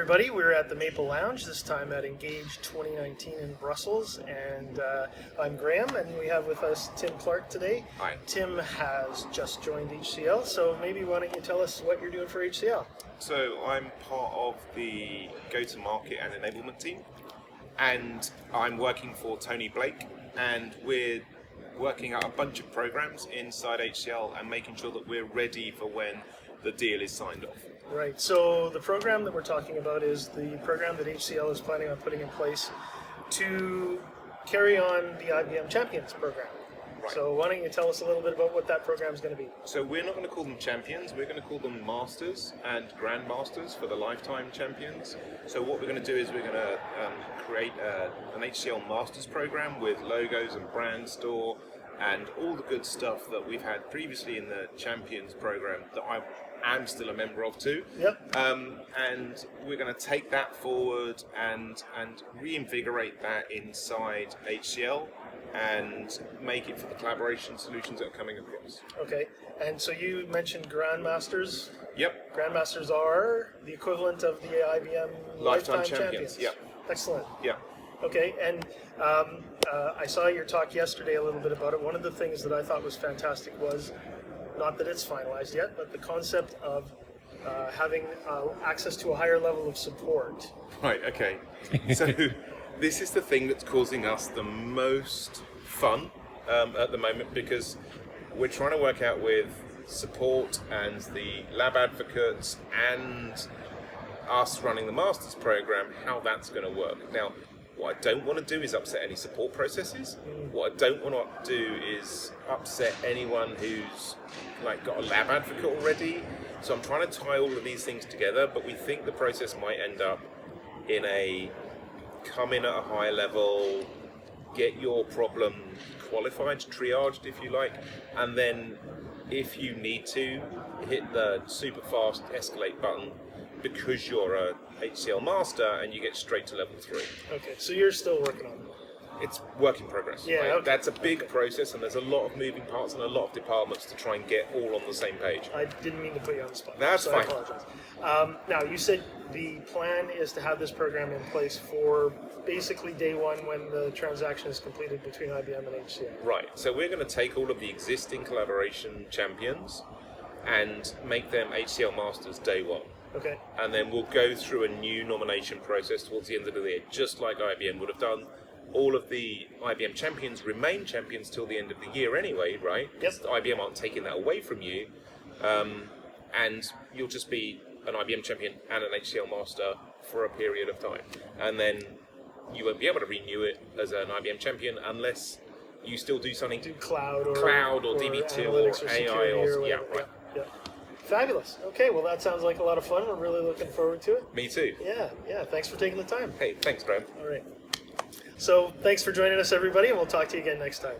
everybody. We're at the Maple Lounge, this time at Engage 2019 in Brussels, and I'm Graham, and we have with us Tim Clark today. Hi. Tim has just joined HCL, so maybe why don't you tell us what you're doing for HCL? So I'm part of the go-to-market and enablement team, and I'm working for Tony Blake, and we're working out a bunch of programs inside HCL and making sure that we're ready for when the deal is signed off. Right, so the program that we're talking about is the program that HCL is planning on putting in place to carry on the IBM Champions program. Right. So why don't you tell us a little bit about what that program is going to be? So we're not going to call them champions, we're going to call them masters and grandmasters for the lifetime champions. So what we're going to do is we're going to create an HCL Masters Program with logos and brand store and all the good stuff that we've had previously in the Champions program that I am still a member of too. Yep. And we're going to take that forward and reinvigorate that inside HCL and make it for the collaboration solutions that are coming across. Okay, and so you mentioned Grandmasters. Yep. Grandmasters are the equivalent of the IBM Lifetime Champions. Yep. Excellent. Yeah. Okay, and I saw your talk yesterday a little bit about it. One of the things that I thought was fantastic was, not that it's finalized yet, but the concept of having access to a higher level of support. Right, okay. So this is the thing that's causing us the most fun at the moment, because we're trying to work out with support and the lab advocates and us running the Masters program how that's going to work. Now, what I don't want to do is upset any support processes. What I don't want to do is upset anyone who's got a lab advocate already. So I'm trying to tie all of these things together, but we think the process might end up in a come in at a higher level, get your problem qualified, triaged if you like, and then if you need to, hit the super fast escalate button because you're a HCL master and you get straight to level 3. Okay, so you're still working on it. It's work in progress. Yeah, right? okay. That's a big process, and there's a lot of moving parts and a lot of departments to try and get all on the same page. I didn't mean to put you on the spot. That's so fine. I apologize. Now, you said the plan is to have this program in place for basically day one when the transaction is completed between IBM and HCL. Right, so we're going to take all of the existing collaboration champions and make them HCL Masters day one. Okay. And then we'll go through a new nomination process towards the end of the year, just like IBM would have done. All of the IBM champions remain champions till the end of the year anyway, right? Yep. IBM aren't taking that away from you. And you'll just be an IBM champion and an HCL master for a period of time. And then you won't be able to renew it as an IBM champion unless you still do something. Do cloud or DB2 or AI or whatever. yeah, right. Yeah. Fabulous. Okay, well that sounds like a lot of fun. We're really looking forward to it. Me too. Yeah. Thanks for taking the time. Hey, thanks, Graham. All right. So thanks for joining us, everybody, and we'll talk to you again next time.